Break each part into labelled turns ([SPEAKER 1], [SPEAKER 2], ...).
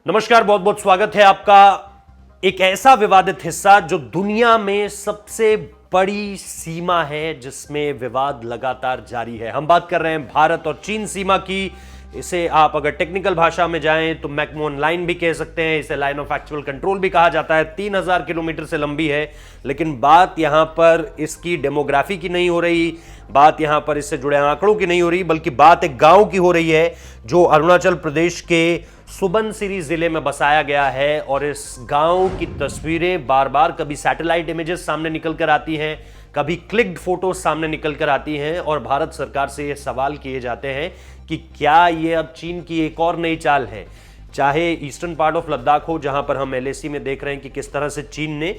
[SPEAKER 1] नमस्कार, बहुत बहुत स्वागत है आपका। एक ऐसा विवादित हिस्सा जो दुनिया में सबसे बड़ी सीमा है जिसमें विवाद लगातार जारी है। हम बात कर रहे हैं भारत और चीन सीमा की। इसे आप अगर टेक्निकल भाषा में जाएं तो मैकमोहन लाइन भी कह सकते हैं, इसे लाइन ऑफ एक्चुअल कंट्रोल भी कहा जाता है। 3000 किलोमीटर से लंबी है, लेकिन बात यहां पर इसकी डेमोग्राफी की नहीं हो रही, बात यहां पर इससे जुड़े आंकड़ों की नहीं हो रही, बल्कि बात एक गांव की हो रही है जो अरुणाचल प्रदेश के सुबनसिरी जिले में बसाया गया है। और इस गांव की तस्वीरें बार बार कभी सैटेलाइट इमेजेस सामने निकल कर आती हैं, कभी क्लिक्ड फोटोज सामने निकल कर आती हैं, और भारत सरकार से ये सवाल किए जाते हैं कि क्या ये अब चीन की एक और नई चाल है। चाहे ईस्टर्न पार्ट ऑफ लद्दाख हो, जहां पर हम एलएसी में देख रहे हैं कि किस तरह से चीन ने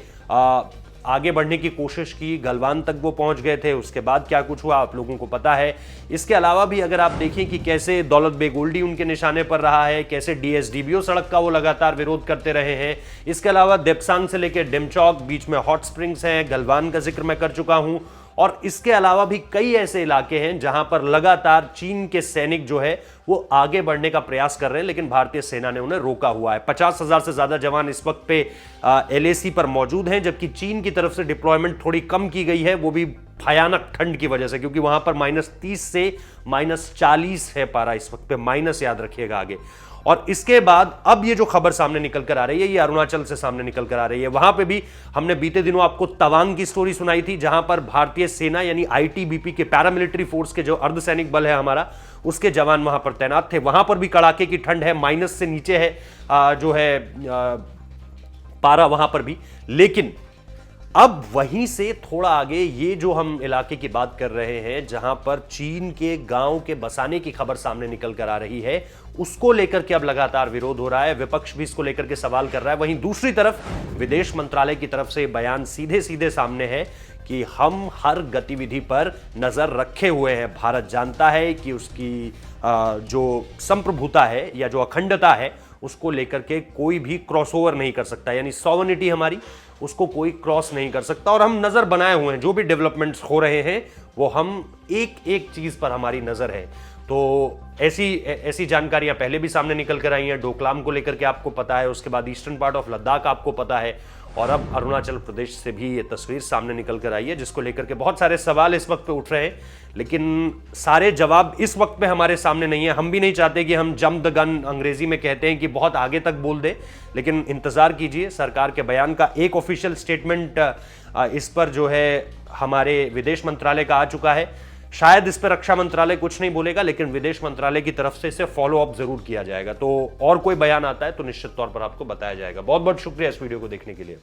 [SPEAKER 1] आगे बढ़ने की कोशिश की, गलवान तक वो पहुंच गए थे, उसके बाद क्या कुछ हुआ आप लोगों को पता है। इसके अलावा भी अगर आप देखें कि कैसे दौलत बेग ओल्डी उनके निशाने पर रहा है, कैसे डीएसडीबीओ सड़क का वो लगातार विरोध करते रहे हैं। इसके अलावा देपसांग से लेकर डिमचौक बीच में हॉट स्प्रिंग्स हैं, गलवान का जिक्र मैं कर चुका हूं। और इसके अलावा भी कई ऐसे इलाके हैं जहां पर लगातार चीन के सैनिक जो है वो आगे बढ़ने का प्रयास कर रहे हैं, लेकिन भारतीय सेना ने उन्हें रोका हुआ है। 50,000 से ज्यादा जवान इस वक्त पे एलएसी पर मौजूद हैं, जबकि चीन की तरफ से डिप्लॉयमेंट थोड़ी कम की गई है, वो भी भयानक ठंड की वजह से, क्योंकि वहां पर -30 से -40 है पारा इस वक्त पे, माइनस याद रखिएगा आगे। और इसके बाद अब ये जो खबर सामने निकल कर आ रही है, ये अरुणाचल से सामने निकल कर आ रही है। वहां पे भी हमने बीते दिनों आपको तवांग की स्टोरी सुनाई थी, जहां पर भारतीय सेना यानी आईटीबीपी के पैरामिलिट्री फोर्स के जो अर्धसैनिक बल है हमारा, उसके जवान वहां पर तैनात थे। वहां पर भी कड़ाके की ठंड है, माइनस से नीचे है जो है पारा वहां पर भी। लेकिन अब वहीं से थोड़ा आगे ये जो हम इलाके की बात कर रहे हैं, जहां पर चीन के गांव के बसाने की खबर सामने निकल कर आ रही है, उसको लेकर के अब लगातार विरोध हो रहा है। विपक्ष भी इसको लेकर के सवाल कर रहा है। वहीं दूसरी तरफ विदेश मंत्रालय की तरफ से बयान सीधे सीधे सामने है कि हम हर गतिविधि पर नजर रखे हुए हैं। भारत जानता है कि उसकी जो संप्रभुता है या जो अखंडता है, उसको लेकर के कोई भी क्रॉसओवर नहीं कर सकता, यानी सॉवरेनिटी हमारी, उसको कोई क्रॉस नहीं कर सकता। और हम नजर बनाए हुए हैं, जो भी डेवलपमेंट्स हो रहे हैं वो हम एक एक चीज पर हमारी नजर है। तो ऐसी जानकारियां पहले भी सामने निकल कर आई हैं। डोकलाम को लेकर के आपको पता है, उसके बाद ईस्टर्न पार्ट ऑफ लद्दाख आपको पता है, और अब अरुणाचल प्रदेश से भी ये तस्वीर सामने निकल कर आई है, जिसको लेकर के बहुत सारे सवाल इस वक्त पे उठ रहे हैं, लेकिन सारे जवाब इस वक्त पे हमारे सामने नहीं है। हम भी नहीं चाहते कि हम जंप द गन, अंग्रेजी में कहते हैं, कि बहुत आगे तक बोल दे, लेकिन इंतजार कीजिए सरकार के बयान का। एक ऑफिशियल स्टेटमेंट इस पर जो है हमारे विदेश मंत्रालय का आ चुका है। शायद इस पर रक्षा मंत्रालय कुछ नहीं बोलेगा, लेकिन विदेश मंत्रालय की तरफ से इसे फॉलो अप जरूर किया जाएगा। तो और कोई बयान आता है तो निश्चित तौर पर आपको बताया जाएगा। बहुत बहुत शुक्रिया इस वीडियो को देखने के लिए।